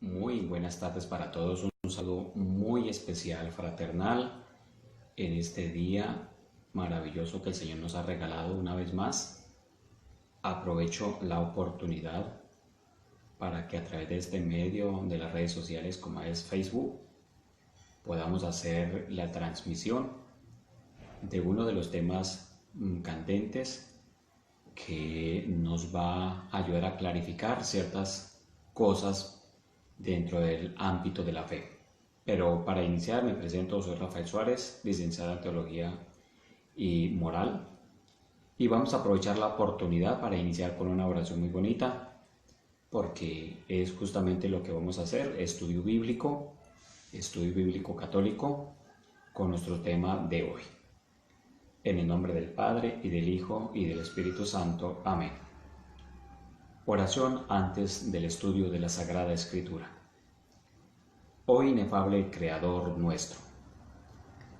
Muy buenas tardes para todos, un saludo muy especial, fraternal, en este día maravilloso que el Señor nos ha regalado una vez más. Aprovecho la oportunidad para que a través de este medio de las redes sociales como es Facebook podamos hacer la transmisión de uno de los temas candentes que nos va a ayudar a clarificar ciertas cosas dentro del ámbito de la fe. Pero para iniciar me presento, soy Rafael Suárez, licenciado en Teología y Moral, y vamos a aprovechar la oportunidad para iniciar con una oración muy bonita, porque es justamente lo que vamos a hacer, estudio bíblico católico, con nuestro tema de hoy. En el nombre del Padre, y del Hijo, y del Espíritu Santo. Amén. Oración antes del estudio de la Sagrada Escritura. Oh inefable Creador nuestro,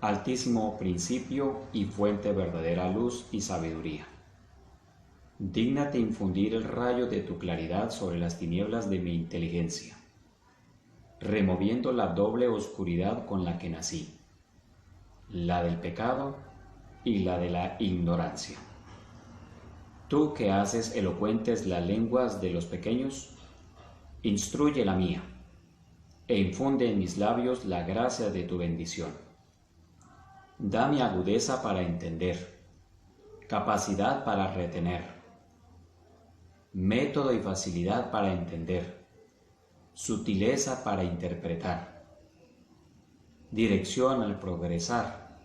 altísimo principio y fuente verdadera luz y sabiduría, dígnate infundir el rayo de tu claridad sobre las tinieblas de mi inteligencia, removiendo la doble oscuridad con la que nací, la del pecado y la de la ignorancia. Tú que haces elocuentes las lenguas de los pequeños, instruye la mía, e infunde en mis labios la gracia de tu bendición. Dame agudeza para entender, capacidad para retener, método y facilidad para entender, sutileza para interpretar, dirección al progresar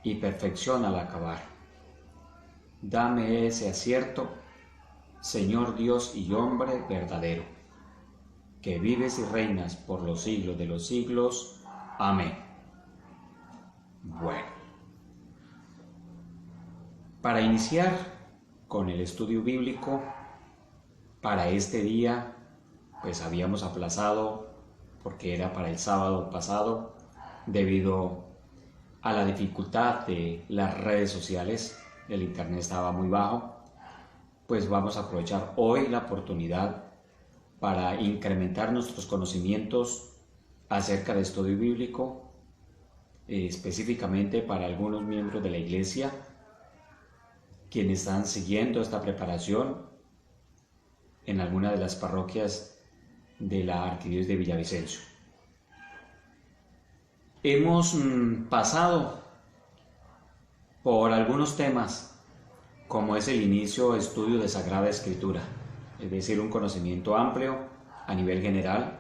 y perfección al acabar. Dame ese acierto, Señor Dios y hombre verdadero, que vives y reinas por los siglos de los siglos. Amén. Bueno, para iniciar con el estudio bíblico, para este día, pues habíamos aplazado, porque era para el sábado pasado, debido a la dificultad de las redes sociales, el internet estaba muy bajo, pues vamos a aprovechar hoy la oportunidad para incrementar nuestros conocimientos acerca de estudio bíblico, específicamente para algunos miembros de la Iglesia, quienes están siguiendo esta preparación en alguna de las parroquias de la Arquidiócesis de Villavicencio. Hemos pasado por algunos temas, como es el inicio estudio de Sagrada Escritura, es decir, un conocimiento amplio a nivel general.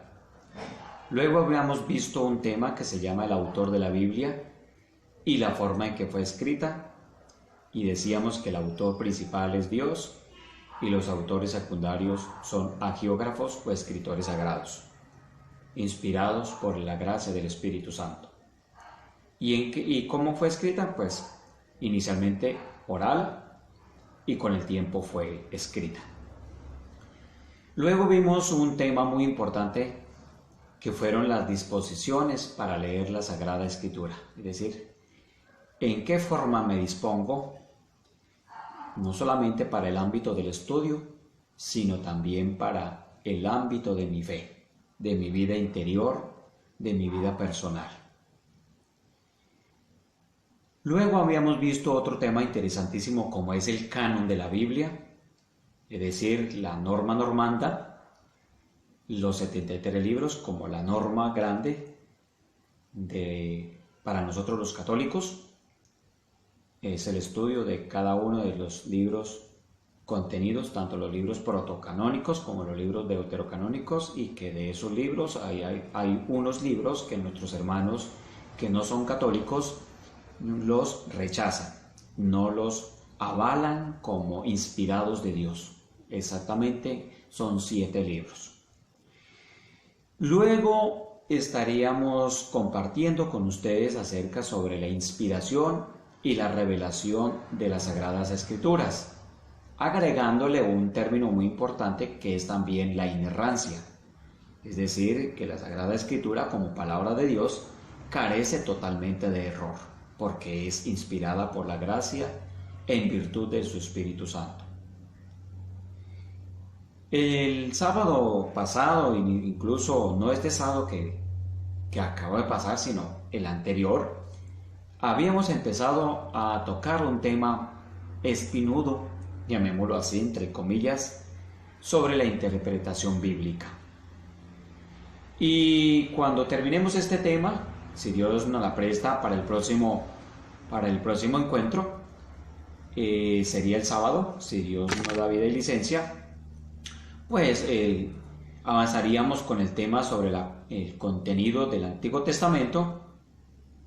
Luego habíamos visto un tema que se llama el autor de la Biblia y la forma en que fue escrita, y decíamos que el autor principal es Dios y los autores secundarios son agiógrafos o escritores sagrados, inspirados por la gracia del Espíritu Santo. ¿Y cómo fue escrita? Pues inicialmente oral y con el tiempo fue escrita. Luego vimos un tema muy importante que fueron las disposiciones para leer la Sagrada Escritura, es decir, en qué forma me dispongo, no solamente para el ámbito del estudio, sino también para el ámbito de mi fe, de mi vida interior, de mi vida personal. Luego habíamos visto otro tema interesantísimo como es el canon de la Biblia, es decir, la norma normanda, los 73 libros como la norma grande para nosotros los católicos. Es el estudio de cada uno de los libros contenidos, tanto los libros protocanónicos como los libros deuterocanónicos, y que de esos libros hay unos libros que nuestros hermanos que no son católicos los rechazan, no los avalan como inspirados de Dios. Exactamente son 7 libros. Luego estaríamos compartiendo con ustedes acerca sobre la inspiración y la revelación de las Sagradas Escrituras, agregándole un término muy importante que es también la inerrancia, es decir, que la Sagrada Escritura como palabra de Dios carece totalmente de error, porque es inspirada por la gracia en virtud de su Espíritu Santo. El sábado pasado, incluso no este sábado que acabó de pasar, sino el anterior, habíamos empezado a tocar un tema espinudo, llamémoslo así, entre comillas, sobre la interpretación bíblica. Y cuando terminemos este tema, si Dios nos la presta para el próximo encuentro, sería el sábado, si Dios nos da vida y licencia, pues avanzaríamos con el tema sobre el contenido del Antiguo Testamento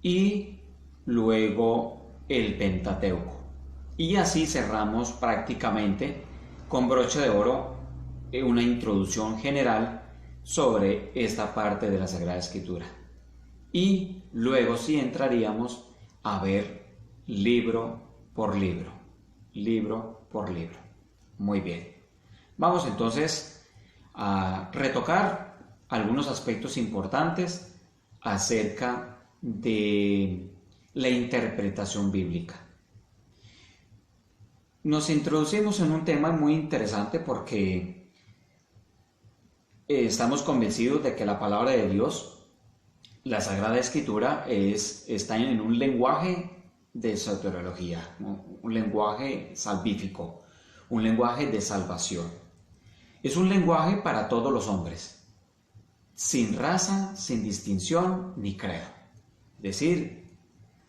y luego el Pentateuco. Y así cerramos prácticamente con broche de oro una introducción general sobre esta parte de la Sagrada Escritura. Y luego sí entraríamos a ver libro por libro. Muy bien. Vamos entonces a retocar algunos aspectos importantes acerca de la interpretación bíblica. Nos introducimos en un tema muy interesante porque estamos convencidos de que la palabra de Dios, la Sagrada Escritura, está en un lenguaje de soteriología, un lenguaje salvífico, un lenguaje de salvación. Es un lenguaje para todos los hombres, sin raza, sin distinción ni credo. Es decir,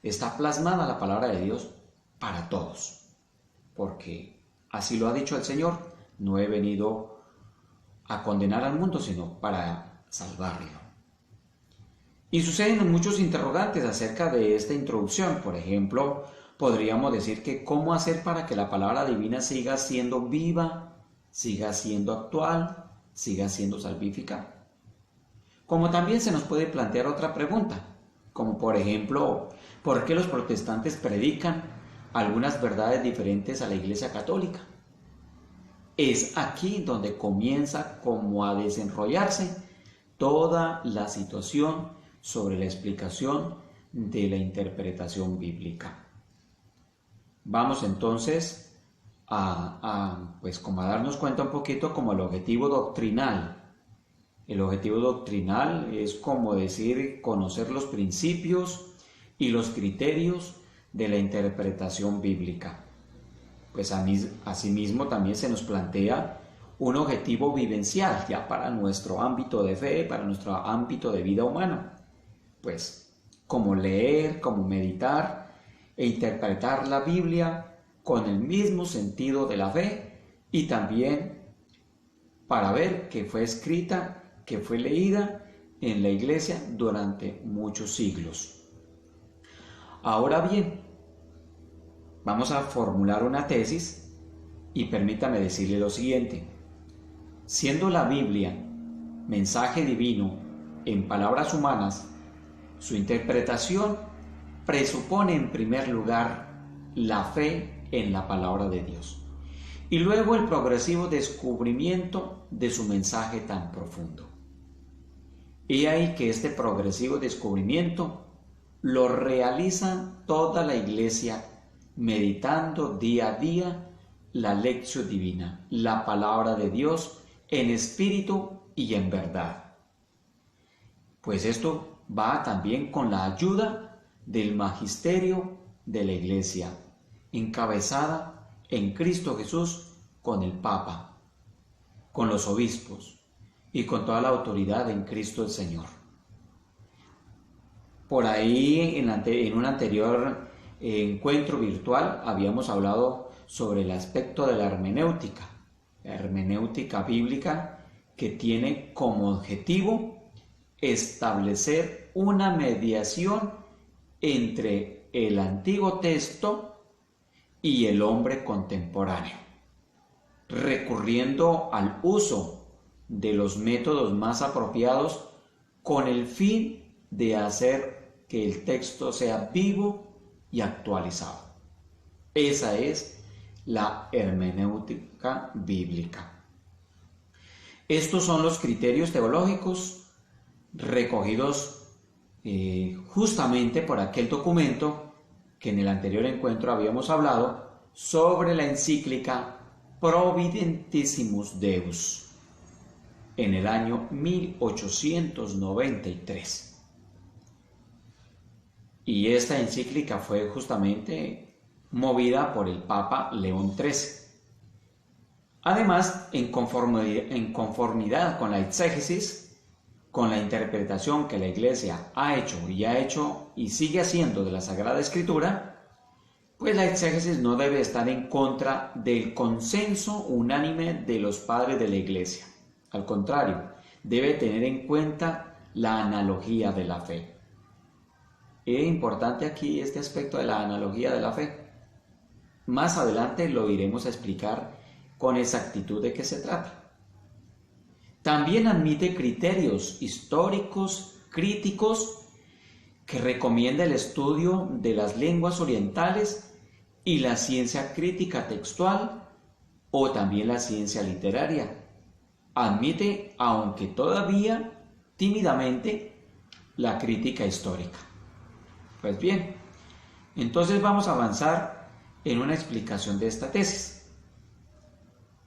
está plasmada la palabra de Dios para todos, porque así lo ha dicho el Señor: no he venido a condenar al mundo, sino para salvarlo. Y suceden muchos interrogantes acerca de esta introducción. Por ejemplo, podríamos decir que ¿cómo hacer para que la palabra divina siga siendo viva, siga siendo actual, siga siendo salvífica? Como también se nos puede plantear otra pregunta, como por ejemplo, ¿por qué los protestantes predican algunas verdades diferentes a la Iglesia Católica? Es aquí donde comienza como a desenrollarse toda la situación sobre la explicación de la interpretación bíblica. Vamos entonces como a darnos cuenta un poquito como el objetivo doctrinal. El objetivo doctrinal es como decir, conocer los principios y los criterios de la interpretación bíblica. Pues asimismo también se nos plantea un objetivo vivencial ya para nuestro ámbito de fe, para nuestro ámbito de vida humana. Pues como leer, como meditar e interpretar la Biblia con el mismo sentido de la fe, y también para ver que fue escrita, que fue leída en la Iglesia durante muchos siglos. Ahora bien, vamos a formular una tesis y permítame decirle lo siguiente. Siendo la Biblia mensaje divino en palabras humanas, su interpretación presupone en primer lugar la fe en la palabra de Dios y luego el progresivo descubrimiento de su mensaje tan profundo. He ahí que este progresivo descubrimiento lo realiza toda la Iglesia meditando día a día la lección divina, la palabra de Dios en espíritu y en verdad. Pues esto va también con la ayuda del magisterio de la Iglesia, encabezada en Cristo Jesús con el Papa, con los obispos y con toda la autoridad en Cristo el Señor. Por ahí en un anterior encuentro virtual habíamos hablado sobre el aspecto de la hermenéutica bíblica, que tiene como objetivo establecer una mediación entre el antiguo texto y el hombre contemporáneo, recurriendo al uso de los métodos más apropiados con el fin de hacer que el texto sea vivo y actualizado. Esa es la hermenéutica bíblica. Estos son los criterios teológicos recogidos justamente por aquel documento que en el anterior encuentro habíamos hablado sobre la encíclica Providentissimus Deus. en el año 1893. Y esta encíclica fue justamente movida por el Papa León XIII. Además, en conformidad con la exégesis, con la interpretación que la Iglesia ha hecho y sigue haciendo de la Sagrada Escritura, pues la exégesis no debe estar en contra del consenso unánime de los padres de la Iglesia. Al contrario, debe tener en cuenta la analogía de la fe. Es importante aquí este aspecto de la analogía de la fe. Más adelante lo iremos a explicar con exactitud de qué se trata. También admite criterios históricos, críticos, que recomienda el estudio de las lenguas orientales y la ciencia crítica textual o también la ciencia literaria. Admite, aunque todavía tímidamente, la crítica histórica. Pues bien, entonces vamos a avanzar en una explicación de esta tesis.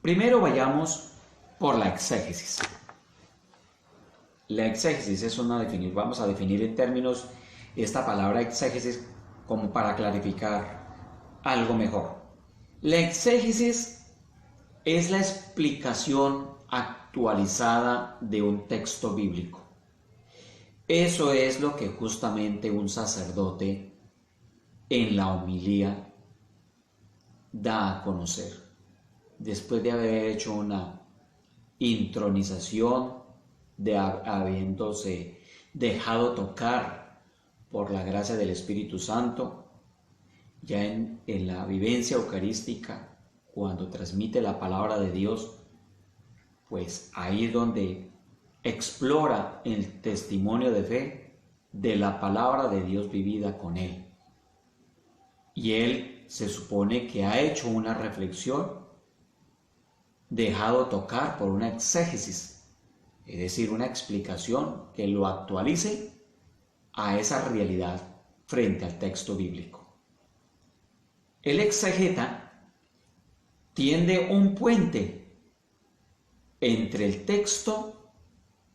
Primero vayamos por la exégesis. La exégesis es vamos a definir en términos esta palabra exégesis como para clarificar algo mejor. La exégesis es la explicación actualizada de un texto bíblico. Eso es lo que justamente un sacerdote en la homilía da a conocer. Después de haber hecho una intronización, de habiéndose dejado tocar por la gracia del Espíritu Santo, ya en la vivencia eucarística, cuando transmite la palabra de Dios, pues ahí es donde explora el testimonio de fe de la palabra de Dios vivida con él. Y él se supone que ha hecho una reflexión, dejado tocar por una exégesis, es decir, una explicación que lo actualice a esa realidad frente al texto bíblico. El exégeta tiende un puente entre el texto,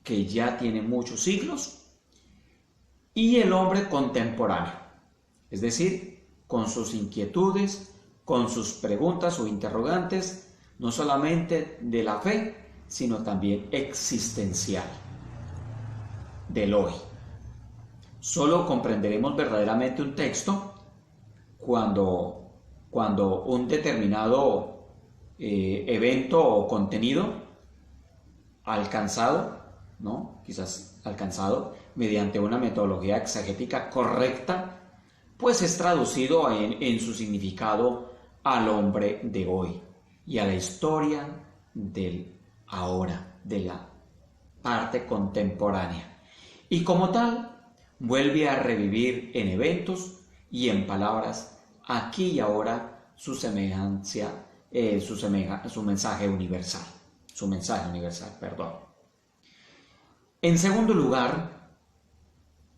que ya tiene muchos siglos, y el hombre contemporáneo, es decir, con sus inquietudes, con sus preguntas o interrogantes, no solamente de la fe, sino también existencial, del hoy. Solo comprenderemos verdaderamente un texto cuando un determinado evento o contenido alcanzado, ¿no? Quizás alcanzado mediante una metodología exegética correcta, pues es traducido en su significado al hombre de hoy y a la historia del ahora, de la parte contemporánea. Y como tal, vuelve a revivir en eventos y en palabras aquí y ahora su mensaje universal. En segundo lugar,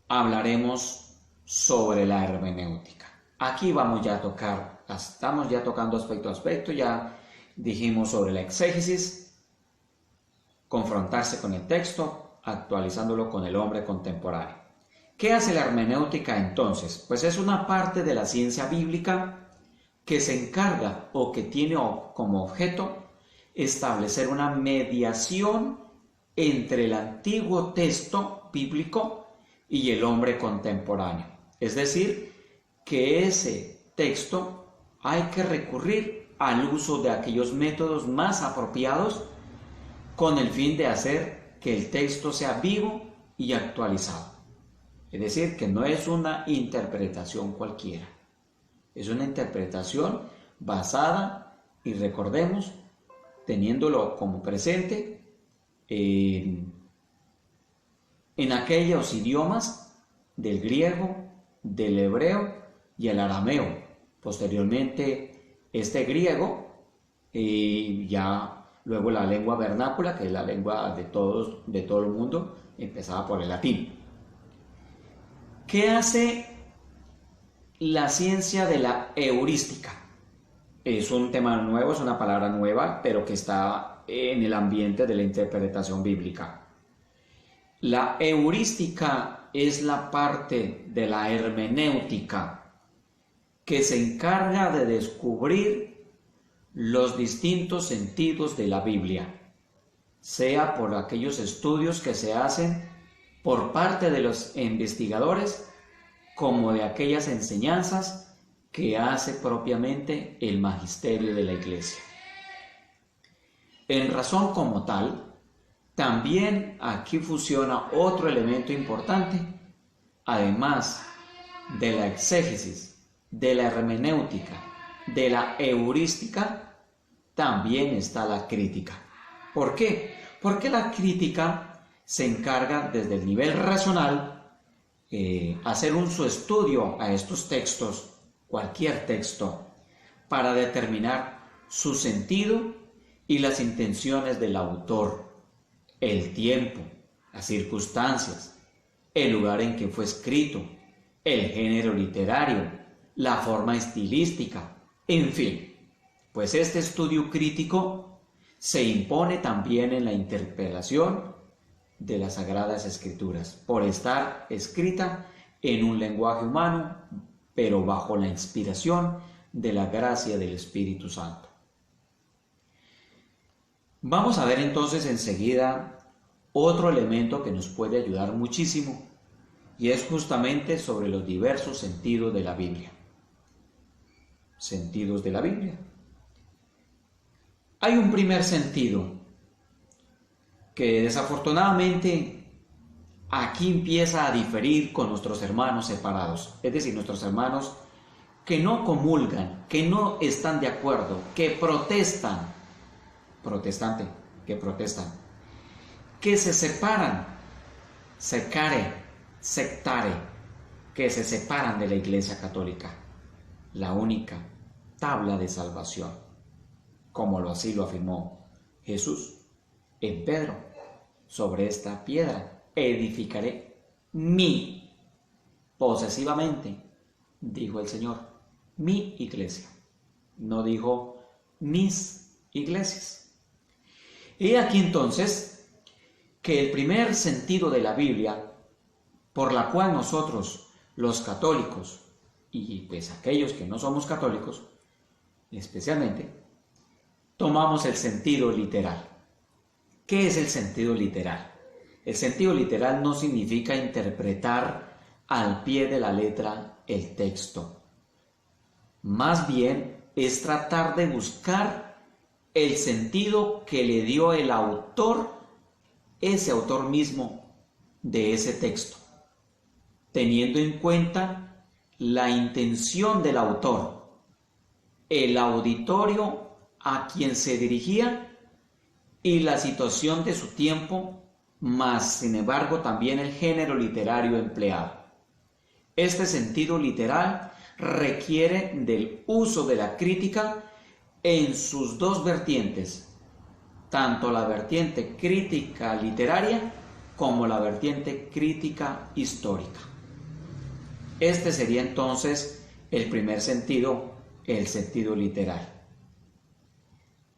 hablaremos sobre la hermenéutica. Aquí vamos ya a tocar, estamos ya tocando aspecto a aspecto, ya dijimos sobre la exégesis, confrontarse con el texto, actualizándolo con el hombre contemporáneo. ¿Qué hace la hermenéutica entonces? Pues es una parte de la ciencia bíblica que se encarga o que tiene como objeto establecer una mediación entre el antiguo texto bíblico y el hombre contemporáneo. Es decir, que ese texto hay que recurrir al uso de aquellos métodos más apropiados con el fin de hacer que el texto sea vivo y actualizado. Es decir, que no es una interpretación cualquiera. Es una interpretación basada, y recordemos, teniéndolo como presente, en aquellos idiomas del griego, del hebreo y el arameo. Posteriormente, este griego, ya luego la lengua vernácula, que es la lengua de todo el mundo, empezaba por el latín. ¿Qué hace la ciencia de la heurística? Es un tema nuevo, es una palabra nueva, pero que está en el ambiente de la interpretación bíblica. La heurística es la parte de la hermenéutica que se encarga de descubrir los distintos sentidos de la Biblia, sea por aquellos estudios que se hacen por parte de los investigadores, como de aquellas enseñanzas que hace propiamente el magisterio de la Iglesia. En razón como tal, también aquí fusiona otro elemento importante, además de la exégesis, de la hermenéutica, de la heurística, también está la crítica. ¿Por qué? Porque la crítica se encarga desde el nivel racional hacer su estudio a estos textos, cualquier texto, para determinar su sentido y las intenciones del autor, el tiempo, las circunstancias, el lugar en que fue escrito, el género literario, la forma estilística, en fin, pues este estudio crítico se impone también en la interpretación de las Sagradas Escrituras, por estar escrita en un lenguaje humano, pero bajo la inspiración de la gracia del Espíritu Santo. Vamos a ver entonces enseguida otro elemento que nos puede ayudar muchísimo, y es justamente sobre los diversos sentidos de la Biblia. Sentidos de la Biblia. Hay un primer sentido que desafortunadamente aquí empieza a diferir con nuestros hermanos separados, es decir, nuestros hermanos que no comulgan, que no están de acuerdo, que protestan, que se separan, sectare, que se separan de la Iglesia Católica, la única tabla de salvación, como así lo afirmó Jesús en Pedro: sobre esta piedra edificaré posesivamente, dijo el Señor, mi iglesia. No dijo mis iglesias. He aquí entonces que el primer sentido de la Biblia, por la cual nosotros los católicos, y pues aquellos que no somos católicos especialmente, tomamos el sentido literal. ¿Qué es el sentido literal? El sentido literal no significa interpretar al pie de la letra el texto. Más bien es tratar de buscar el sentido que le dio el autor, ese autor mismo de ese texto, teniendo en cuenta la intención del autor, el auditorio a quien se dirigía y la situación de su tiempo, más sin embargo también el género literario empleado. Este sentido literal requiere del uso de la crítica en sus dos vertientes, tanto la vertiente crítica literaria como la vertiente crítica histórica. Este sería entonces el primer sentido, el sentido literal.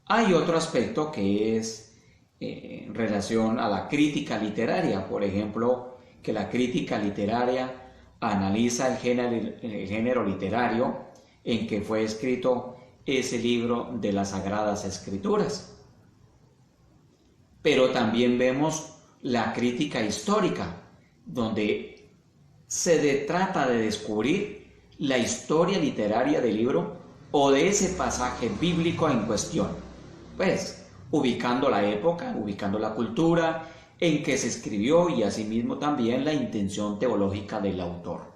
Hay otro aspecto que es en relación a la crítica literaria, por ejemplo, que la crítica literaria analiza el género literario en que fue escrito ese libro de las Sagradas Escrituras. Pero también vemos la crítica histórica, donde se trata de descubrir la historia literaria del libro o de ese pasaje bíblico en cuestión, pues ubicando la época, ubicando la cultura en que se escribió y asimismo también la intención teológica del autor.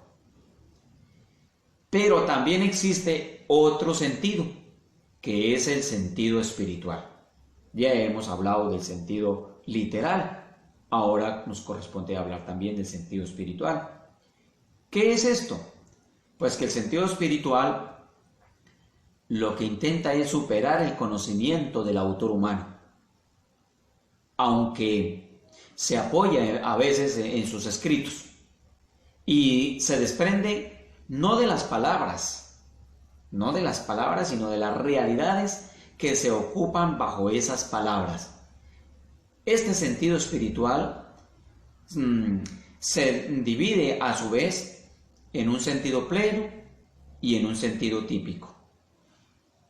Pero también existe otro sentido, que es el sentido espiritual. Ya hemos hablado del sentido literal, ahora nos corresponde hablar también del sentido espiritual. ¿Qué es esto? Pues que el sentido espiritual lo que intenta es superar el conocimiento del autor humano, aunque se apoya a veces en sus escritos y se desprende no de las palabras, sino de las realidades que se ocupan bajo esas palabras. Este sentido espiritual se divide a su vez en un sentido pleno y en un sentido típico.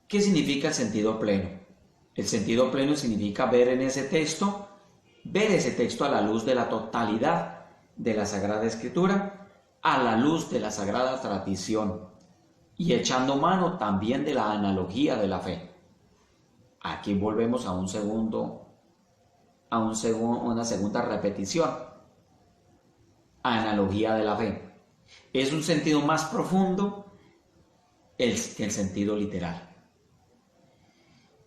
¿Qué significa el sentido pleno? El sentido pleno significa ver ese texto a la luz de la totalidad de la Sagrada Escritura, a la luz de la Sagrada Tradición y echando mano también de la analogía de la fe. Aquí volvemos a una segunda repetición. Analogía de la fe. Es un sentido más profundo que el sentido literal.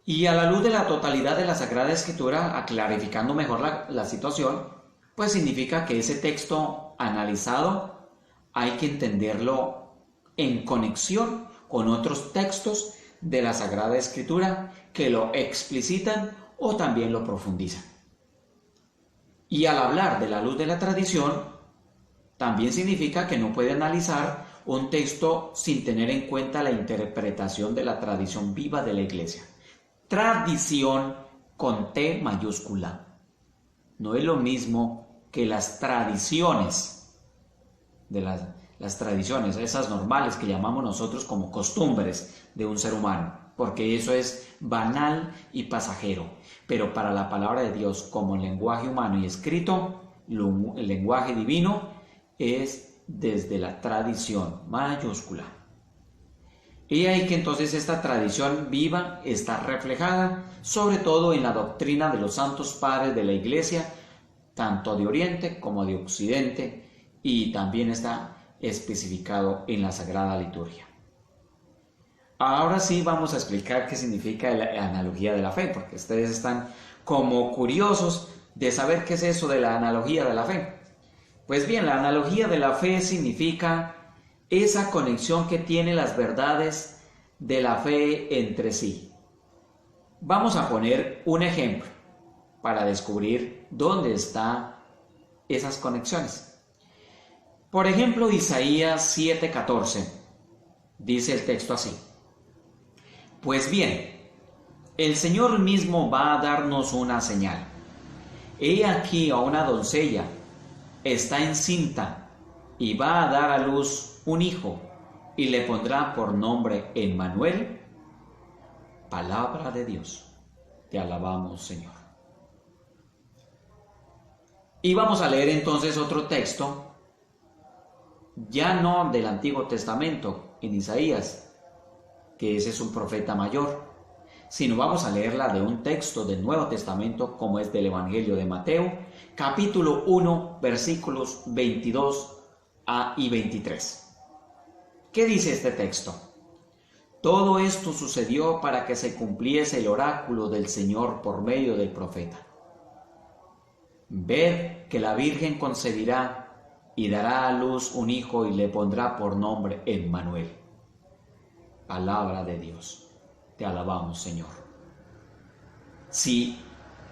Y a la luz de la totalidad de la Sagrada Escritura, clarificando mejor la situación, pues significa que ese texto analizado hay que entenderlo en conexión con otros textos de la Sagrada Escritura que lo explicitan o también lo profundizan. Y al hablar de la luz de la tradición, también significa que no puede analizar un texto sin tener en cuenta la interpretación de la tradición viva de la Iglesia. Tradición con T mayúscula. No es lo mismo que las tradiciones, las tradiciones, esas normales que llamamos nosotros como costumbres de un ser humano, porque eso es banal y pasajero. Pero para la palabra de Dios, como lenguaje humano y escrito, el lenguaje divino es desde la tradición mayúscula. Y ahí que entonces esta tradición viva está reflejada sobre todo en la doctrina de los santos padres de la Iglesia, tanto de Oriente como de Occidente, y también está especificado en la Sagrada Liturgia. Ahora sí vamos a explicar qué significa la analogía de la fe, porque ustedes están como curiosos de saber qué es eso de la analogía de la fe. Pues bien, la analogía de la fe significa esa conexión que tienen las verdades de la fe entre sí. Vamos a poner un ejemplo para descubrir dónde están esas conexiones. Por ejemplo, Isaías 7:14 dice el texto así: Pues bien, el Señor mismo va a darnos una señal. He aquí a una doncella, está encinta y va a dar a luz un hijo y le pondrá por nombre Emmanuel. Palabra de Dios. Te alabamos, Señor. Y vamos a leer entonces otro texto, ya no del Antiguo Testamento, en Isaías, que ese es un profeta mayor, sino vamos a leerla de un texto del Nuevo Testamento, como es del Evangelio de Mateo, capítulo 1, versículos 22 y 23. ¿Qué dice este texto? Todo esto sucedió para que se cumpliese el oráculo del Señor por medio del profeta. Ved que la Virgen concebirá y dará a luz un hijo y le pondrá por nombre Emmanuel. Palabra de Dios. Te alabamos, Señor. Sí,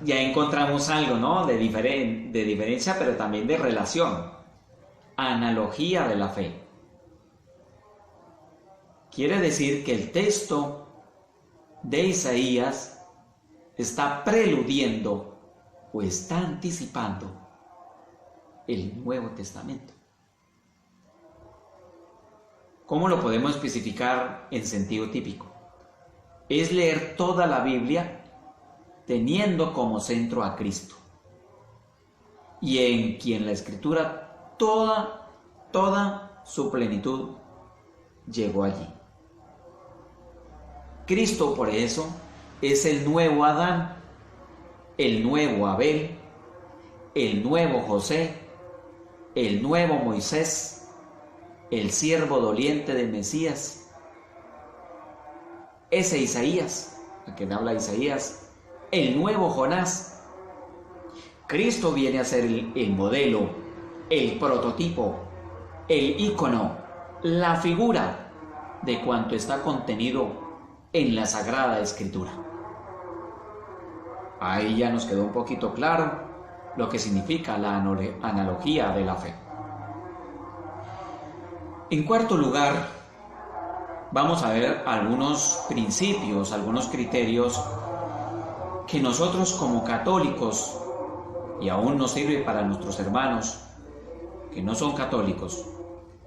ya encontramos algo, ¿no? De diferencia, pero también de relación. Analogía de la fe. Quiere decir que el texto de Isaías está preludiendo o está anticipando el Nuevo Testamento. ¿Cómo lo podemos especificar en sentido típico? Es leer toda la Biblia teniendo como centro a Cristo, y en quien la Escritura toda su plenitud llegó allí. Cristo, por eso, es el nuevo Adán, el nuevo Abel, el nuevo José, el nuevo Moisés, el siervo doliente de Mesías. Ese Isaías, el que me habla Isaías, el nuevo Jonás. Cristo viene a ser el modelo, el prototipo, el ícono, la figura de cuanto está contenido en la Sagrada Escritura. Ahí ya nos quedó un poquito claro lo que significa la analogía de la fe. En cuarto lugar, vamos a ver algunos principios, algunos criterios que nosotros como católicos, y aún nos sirve para nuestros hermanos que no son católicos,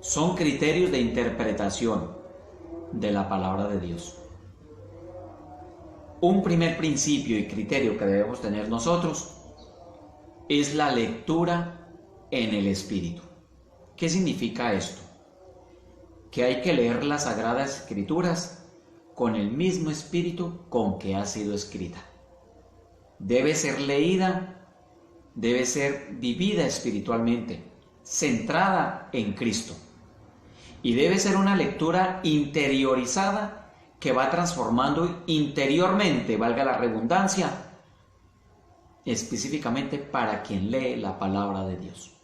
son criterios de interpretación de la palabra de Dios. Un primer principio y criterio que debemos tener nosotros es la lectura en el Espíritu. ¿Qué significa esto? Que hay que leer las Sagradas Escrituras con el mismo espíritu con que ha sido escrita. Debe ser leída, debe ser vivida espiritualmente, centrada en Cristo. Y debe ser una lectura interiorizada que va transformando interiormente, valga la redundancia, específicamente para quien lee la palabra de Dios.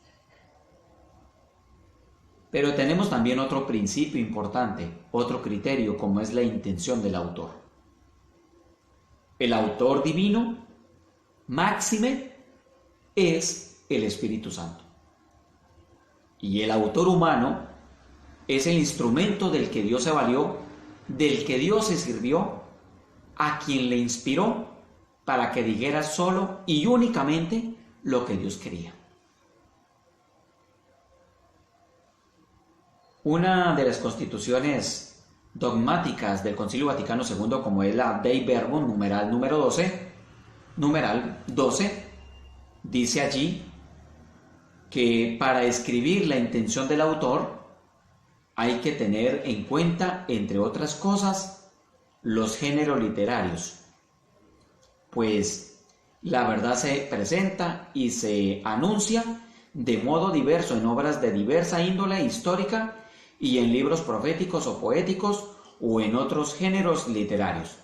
Pero tenemos también otro principio importante, otro criterio, como es la intención del autor. El autor divino, máxime, es el Espíritu Santo. Y el autor humano es el instrumento del que Dios se valió, del que Dios se sirvió, a quien le inspiró para que dijera solo y únicamente lo que Dios quería. Una de las constituciones dogmáticas del Concilio Vaticano II, como es la Dei Verbum, numeral 12, dice allí que para escribir la intención del autor hay que tener en cuenta, entre otras cosas, los géneros literarios, pues la verdad se presenta y se anuncia de modo diverso en obras de diversa índole histórica y en libros proféticos o poéticos o en otros géneros literarios.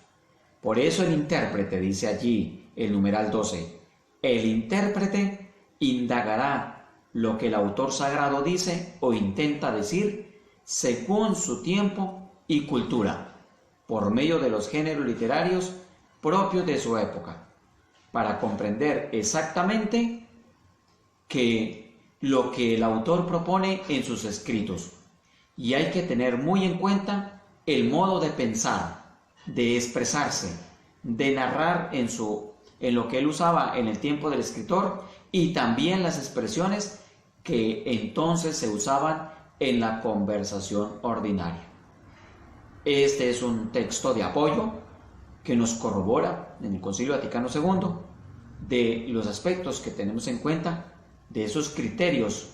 Por eso el intérprete, dice allí el numeral 12, el intérprete indagará lo que el autor sagrado dice o intenta decir según su tiempo y cultura, por medio de los géneros literarios propios de su época, para comprender exactamente lo que el autor propone en sus escritos. Y hay que tener muy en cuenta el modo de pensar, de expresarse, de narrar en lo que él usaba en el tiempo del escritor, y también las expresiones que entonces se usaban en la conversación ordinaria. Este es un texto de apoyo que nos corrobora en el Concilio Vaticano II de los aspectos que tenemos en cuenta, de esos criterios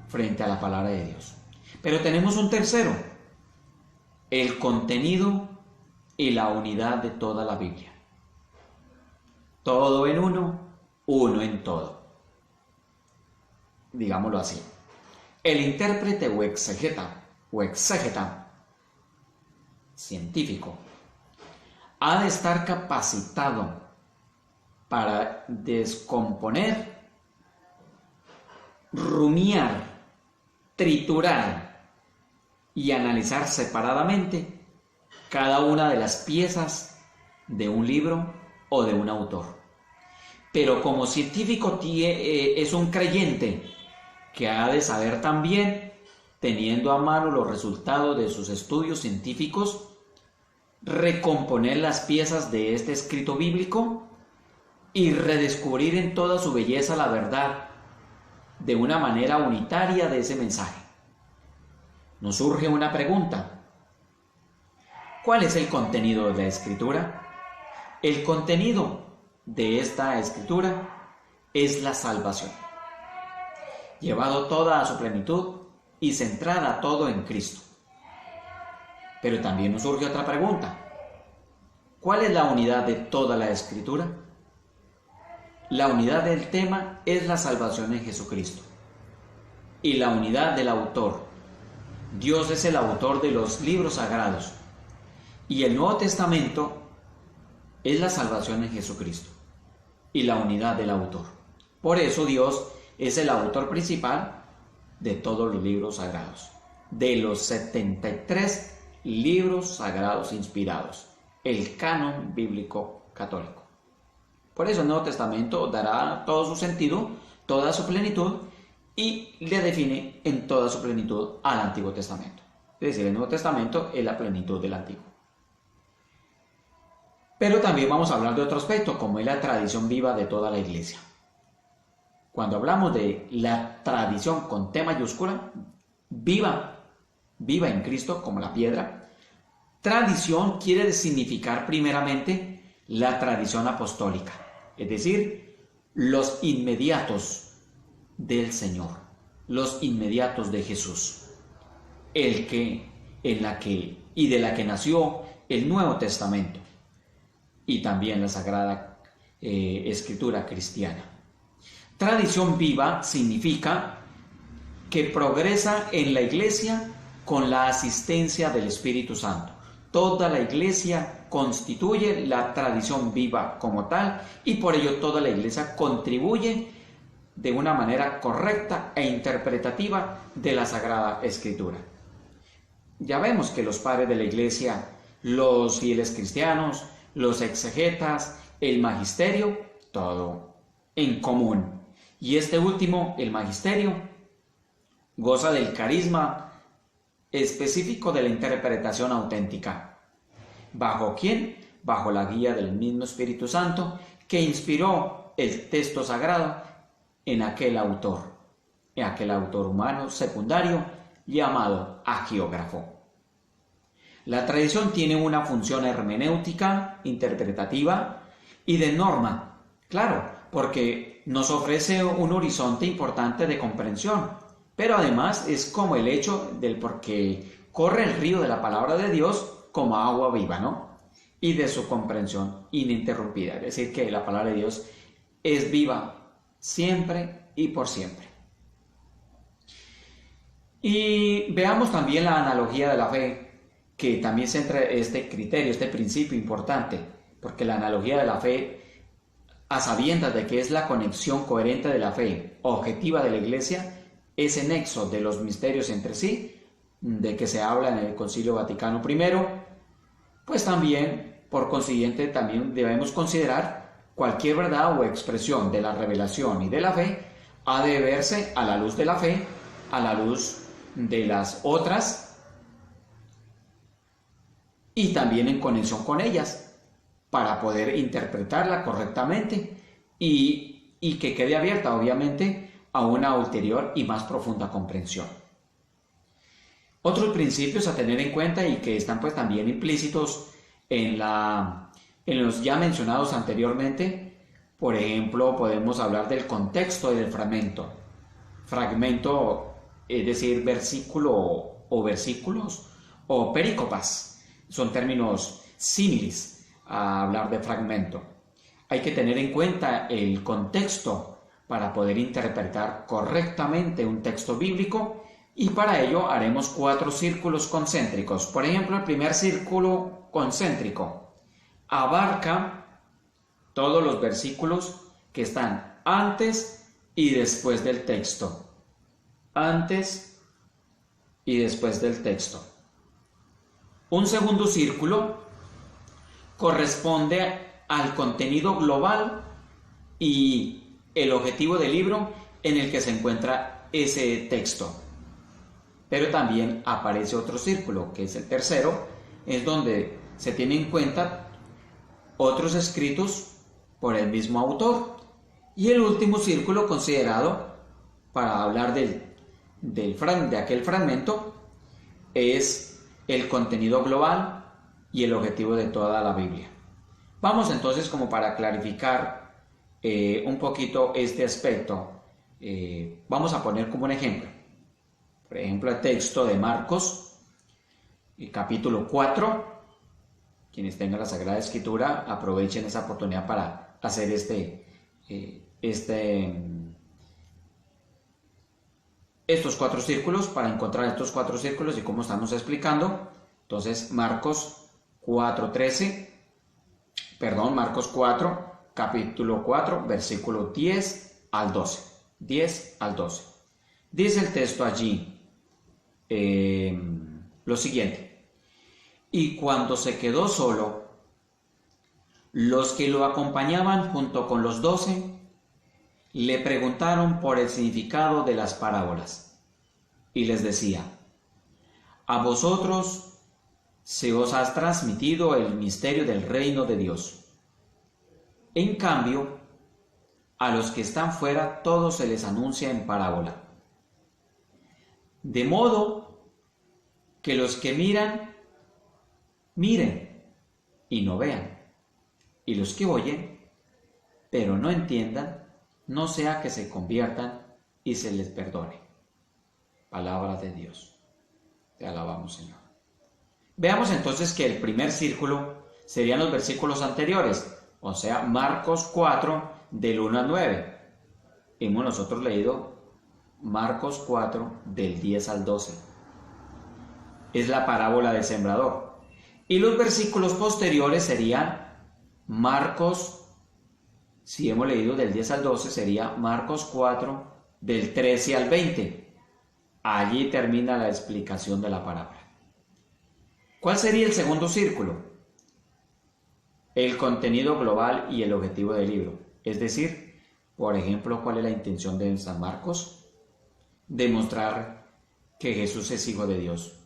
frente a la palabra de Dios. Pero tenemos un tercero, el contenido y la unidad de toda la Biblia. Todo en uno, uno en todo. Digámoslo así. El intérprete o exégeta científico ha de estar capacitado para descomponer, rumiar, triturar y analizar separadamente cada una de las piezas de un libro o de un autor. Pero como científico es un creyente que ha de saber también, teniendo a mano los resultados de sus estudios científicos, recomponer las piezas de este escrito bíblico y redescubrir en toda su belleza la verdad de una manera unitaria de ese mensaje. Nos surge una pregunta: ¿cuál es el contenido de la Escritura? El contenido de esta Escritura es la salvación, llevado toda a su plenitud y centrada todo en Cristo. Pero también nos surge otra pregunta: ¿cuál es la unidad de toda la Escritura? La unidad del tema es la salvación en Jesucristo. Y la unidad del autor. Dios es el autor de los libros sagrados. Y el Nuevo Testamento es la salvación en Jesucristo. Y la unidad del autor. Por eso Dios es el autor principal de todos los libros sagrados. De los 73 libros sagrados inspirados. El canon bíblico católico. Por eso el Nuevo Testamento dará todo su sentido, toda su plenitud, y le define en toda su plenitud al Antiguo Testamento. Es decir, el Nuevo Testamento es la plenitud del Antiguo. Pero también vamos a hablar de otro aspecto, como es la tradición viva de toda la iglesia. Cuando hablamos de la tradición con T mayúscula, viva en Cristo como la piedra, tradición quiere significar primeramente la tradición apostólica, es decir, los inmediatos del Señor, los inmediatos de Jesús, de la que nació el Nuevo Testamento y también la Sagrada Escritura cristiana. Tradición viva significa que progresa en la iglesia con la asistencia del Espíritu Santo. Toda la iglesia constituye la tradición viva como tal y por ello toda la iglesia contribuye de una manera correcta e interpretativa de la Sagrada Escritura. Ya vemos que los padres de la iglesia, los fieles cristianos, los exegetas, el magisterio, todo en común. Y este último, el magisterio, goza del carisma específico de la interpretación auténtica. ¿Bajo quién? Bajo la guía del mismo Espíritu Santo que inspiró el texto sagrado en aquel autor humano secundario llamado hagiógrafo. La tradición tiene una función hermenéutica, interpretativa y de norma, claro, porque nos ofrece un horizonte importante de comprensión, pero además es como el hecho del por qué corre el río de la palabra de Dios como agua viva, ¿no? Y de su comprensión ininterrumpida, es decir, que la palabra de Dios es viva siempre y por siempre. Y veamos también la analogía de la fe, que también centra este criterio, este principio importante, porque la analogía de la fe, a sabiendas de que es la conexión coherente de la fe objetiva de la Iglesia, ese nexo de los misterios entre sí, de que se habla en el Concilio Vaticano I, pues también, por consiguiente, también debemos considerar cualquier verdad o expresión de la revelación y de la fe ha de verse a la luz de la fe, a la luz de las otras y también en conexión con ellas, para poder interpretarla correctamente y que quede abierta, obviamente, a una ulterior y más profunda comprensión. Otros principios a tener en cuenta y que están pues también implícitos en los ya mencionados anteriormente, por ejemplo, podemos hablar del contexto y del fragmento. Fragmento, es decir, versículo o versículos, o perícopas, son términos símiles a hablar de fragmento. Hay que tener en cuenta el contexto para poder interpretar correctamente un texto bíblico y para ello haremos 4 círculos concéntricos. Por ejemplo, el primer círculo concéntrico abarca todos los versículos que están antes y después del texto. Antes y después del texto. Un segundo círculo corresponde al contenido global y el objetivo del libro en el que se encuentra ese texto. Pero también aparece otro círculo, que es el tercero, es donde se tienen en cuenta otros escritos por el mismo autor. Y el último círculo considerado para hablar de aquel fragmento es el contenido global y el objetivo de toda la Biblia. Vamos entonces, como para clarificar un poquito este aspecto, vamos a poner como un ejemplo. Por ejemplo, el texto de Marcos, capítulo 4. Quienes tengan la Sagrada Escritura, aprovechen esa oportunidad para hacer estos 4 círculos, para encontrar estos 4 círculos y cómo estamos explicando. Entonces, Marcos 4, capítulo 4, versículo 10 al 12. 10 al 12. Dice el texto allí lo siguiente: y cuando se quedó solo, los que lo acompañaban junto con los 12 le preguntaron por el significado de las parábolas y les decía: a vosotros se os ha transmitido el misterio del reino de Dios. En cambio, a los que están fuera todo se les anuncia en parábola. De modo que los que miran, miren y no vean, y los que oyen, pero no entiendan, no sea que se conviertan y se les perdone. Palabra de Dios. Te alabamos, Señor. Veamos entonces que el primer círculo serían los versículos anteriores, o sea, Marcos 4, del 1 al 9. Hemos nosotros leído Marcos 4, del 10 al 12. Es la parábola del sembrador. Y los versículos posteriores serían Marcos, si hemos leído del 10 al 12, sería Marcos 4, del 13 al 20. Allí termina la explicación de la parábola. ¿Cuál sería el segundo círculo? El contenido global y el objetivo del libro. Es decir, por ejemplo, ¿cuál es la intención de San Marcos? Demostrar que Jesús es Hijo de Dios.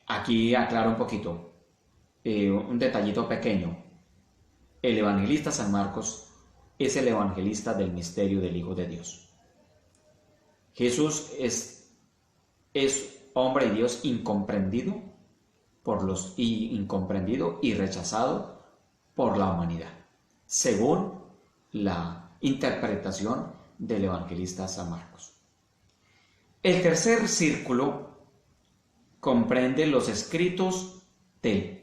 Aquí aclaro un poquito, un detallito pequeño. El evangelista San Marcos es el evangelista del misterio del Hijo de Dios. Jesús es hombre y Dios incomprendido y rechazado por la humanidad, según la interpretación del evangelista San Marcos. El tercer círculo comprende los escritos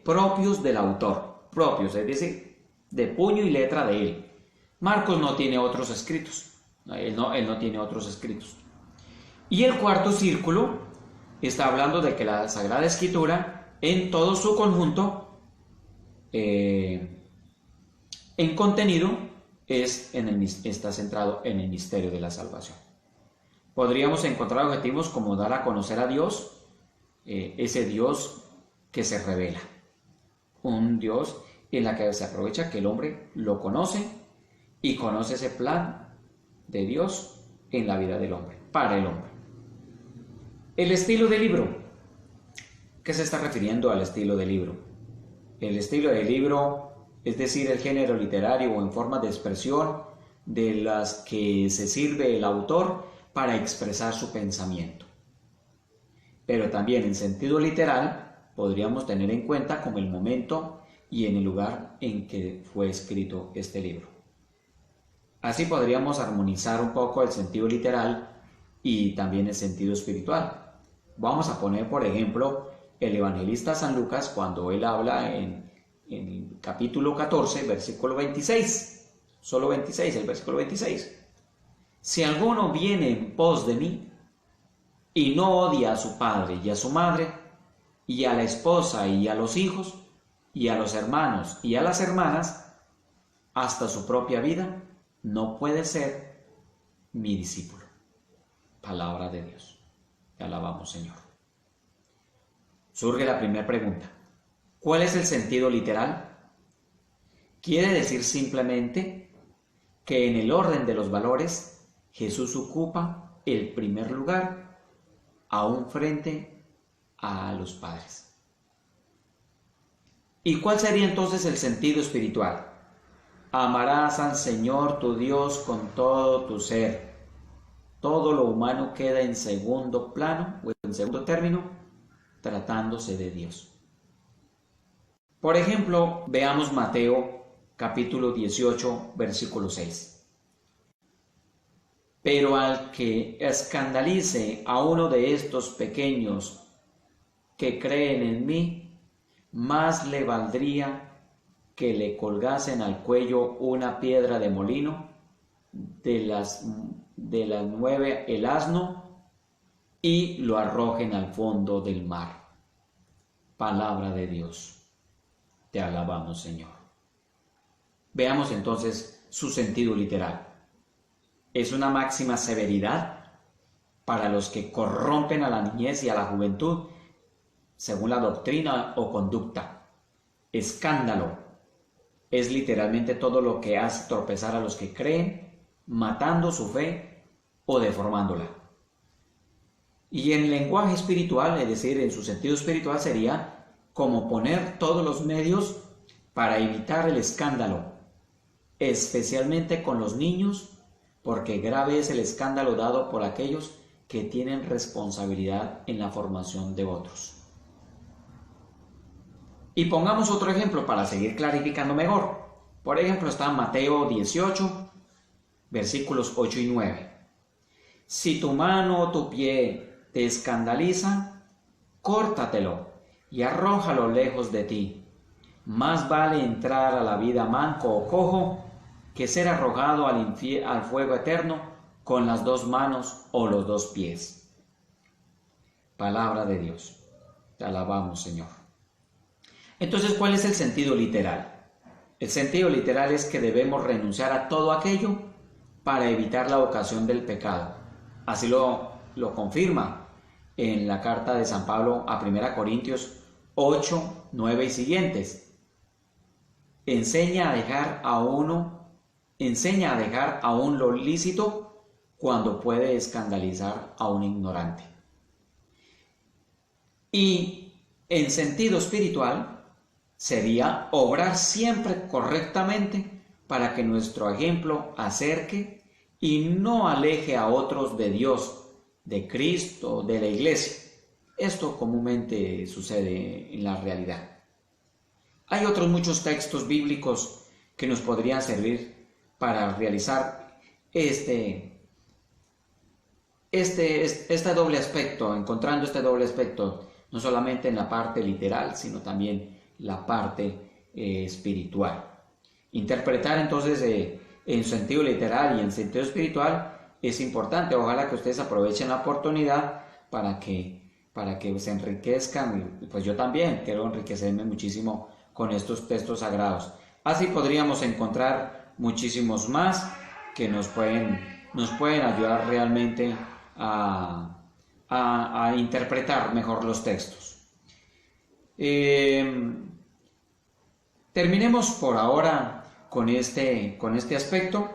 propios del autor, es decir, de puño y letra de él. Marcos no tiene otros escritos, él no tiene otros escritos. Y el cuarto círculo está hablando de que la Sagrada Escritura, en todo su conjunto, en contenido, está centrado en el misterio de la salvación. Podríamos encontrar objetivos como dar a conocer a Dios, ese Dios que se revela, un Dios en la que se aprovecha que el hombre lo conoce y conoce ese plan de Dios en la vida del hombre, para el hombre. El estilo del libro. ¿Qué se está refiriendo al estilo del libro? El estilo del libro, es decir, el género literario o en forma de expresión de las que se sirve el autor para expresar su pensamiento. Pero también en sentido literal podríamos tener en cuenta como el momento y en el lugar en que fue escrito este libro. Así podríamos armonizar un poco el sentido literal y también el sentido espiritual. Vamos a poner, por ejemplo, el evangelista San Lucas cuando él habla en el capítulo 14, versículo 26, solo 26, el versículo 26. Si alguno viene en pos de mí y no odia a su padre y a su madre, y a la esposa y a los hijos, y a los hermanos y a las hermanas, hasta su propia vida, no puede ser mi discípulo. Palabra de Dios. Te alabamos, Señor. Surge la primera pregunta. ¿Cuál es el sentido literal? Quiere decir simplemente que en el orden de los valores, Jesús ocupa el primer lugar, aún frente a los padres. ¿Y cuál sería entonces el sentido espiritual? Amarás al Señor tu Dios con todo tu ser. Todo lo humano queda en segundo plano o en segundo término, tratándose de Dios. Por ejemplo, veamos Mateo capítulo 18, versículo 6. Pero al que escandalice a uno de estos pequeños que creen en mí, más le valdría que le colgasen al cuello una piedra de molino, de las 9 el asno, y lo arrojen al fondo del mar. Palabra de Dios. Te alabamos, Señor. Veamos entonces su sentido literal. Es una máxima severidad para los que corrompen a la niñez y a la juventud según la doctrina o conducta. Escándalo es literalmente todo lo que hace tropezar a los que creen, matando su fe o deformándola. Y en lenguaje espiritual, es decir, en su sentido espiritual, sería como poner todos los medios para evitar el escándalo, especialmente con los niños, porque grave es el escándalo dado por aquellos que tienen responsabilidad en la formación de otros. Y pongamos otro ejemplo para seguir clarificando mejor. Por ejemplo, está Mateo 18, versículos 8 y 9. Si tu mano o tu pie te escandaliza, córtatelo y arrójalo lejos de ti. Más vale entrar a la vida manco o cojo que ser arrojado al fuego eterno con las dos manos o los dos pies. Palabra de Dios. Te alabamos, Señor. Entonces, ¿cuál es el sentido literal? El sentido literal es que debemos renunciar a todo aquello para evitar la ocasión del pecado. Así lo confirma en la carta de San Pablo a 1 Corintios 8, 9 y siguientes. Enseña a dejar aún lo lícito cuando puede escandalizar a un ignorante. Y en sentido espiritual sería obrar siempre correctamente para que nuestro ejemplo acerque y no aleje a otros de Dios, de Cristo, de la Iglesia. Esto comúnmente sucede en la realidad. Hay otros muchos textos bíblicos que nos podrían servir para realizar este doble aspecto, encontrando este doble aspecto, no solamente en la parte literal, sino también la parte espiritual. Interpretar entonces en sentido literal y en sentido espiritual es importante. Ojalá que ustedes aprovechen la oportunidad para que se enriquezcan. Pues yo también quiero enriquecerme muchísimo con estos textos sagrados. Así podríamos encontrar muchísimos más que nos pueden ayudar realmente a interpretar mejor los textos. Terminemos por ahora con este aspecto,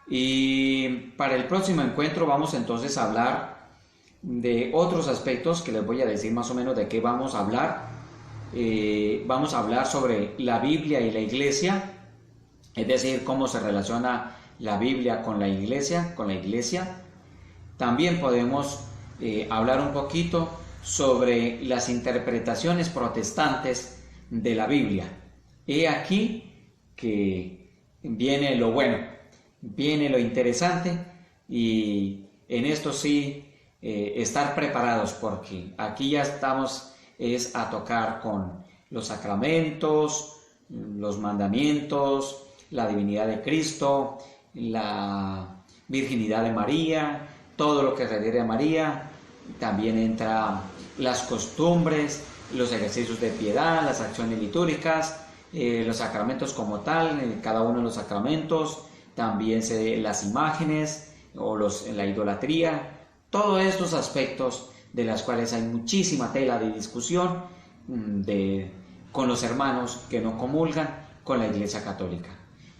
y para el próximo encuentro vamos entonces a hablar de otros aspectos que les voy a decir más o menos de qué vamos a hablar. Vamos a hablar sobre la Biblia y la Iglesia, es decir, cómo se relaciona la Biblia con la Iglesia. También podemos hablar un poquito sobre las interpretaciones protestantes de la Biblia. He aquí que viene lo bueno, viene lo interesante, y en esto sí estar preparados, porque aquí ya estamos a tocar con los sacramentos, los mandamientos, la divinidad de Cristo, la virginidad de María, todo lo que refiere a María. También entra las costumbres, los ejercicios de piedad, las acciones litúrgicas, los sacramentos como tal, cada uno de los sacramentos, también las imágenes o la idolatría, todos estos aspectos de los cuales hay muchísima tela de discusión con los hermanos que no comulgan con la Iglesia Católica.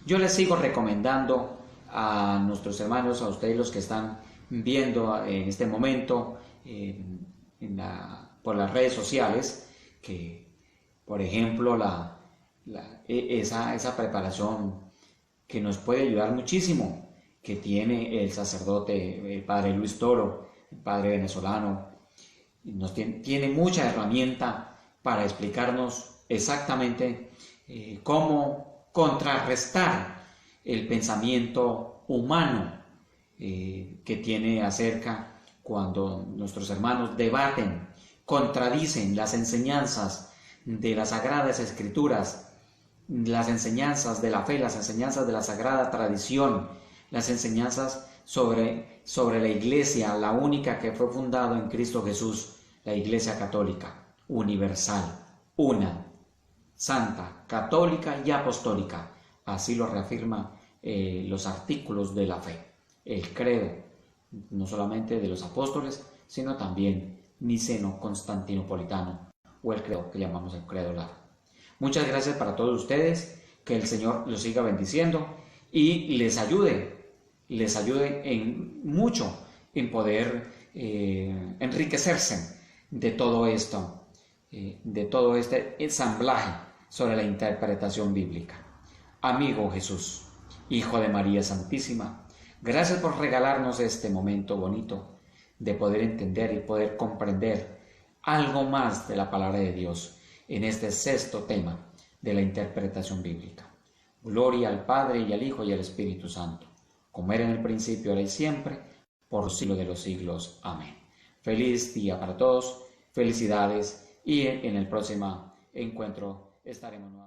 Yo les sigo recomendando a nuestros hermanos, a ustedes los que están viendo en este momento por las redes sociales, que por ejemplo esa preparación que nos puede ayudar muchísimo, que tiene el sacerdote, el padre Luis Toro, el padre venezolano, tiene mucha herramienta para explicarnos exactamente cómo contrarrestar el pensamiento humano que tiene acerca cuando nuestros hermanos debaten, contradicen las enseñanzas de las Sagradas Escrituras, las enseñanzas de la fe, las enseñanzas de la Sagrada Tradición, las enseñanzas sobre la Iglesia, la única que fue fundada en Cristo Jesús, la Iglesia Católica, universal, una, santa, católica y apostólica. Así lo reafirman los artículos de la fe, el credo, no solamente de los apóstoles, sino también niceno-constantinopolitano, o el credo que llamamos el credo laico. Muchas gracias para todos ustedes, que el Señor los siga bendiciendo y les ayude en mucho en poder enriquecerse de todo esto, de todo este ensamblaje sobre la interpretación bíblica. Amigo Jesús, Hijo de María Santísima, gracias por regalarnos este momento bonito de poder entender y poder comprender algo más de la palabra de Dios en este sexto tema de la interpretación bíblica. Gloria al Padre y al Hijo y al Espíritu Santo, como era en el principio, ahora y siempre, por los siglos de los siglos. Amén. Feliz día para todos, felicidades y en el próximo encuentro estaremos nuevamente.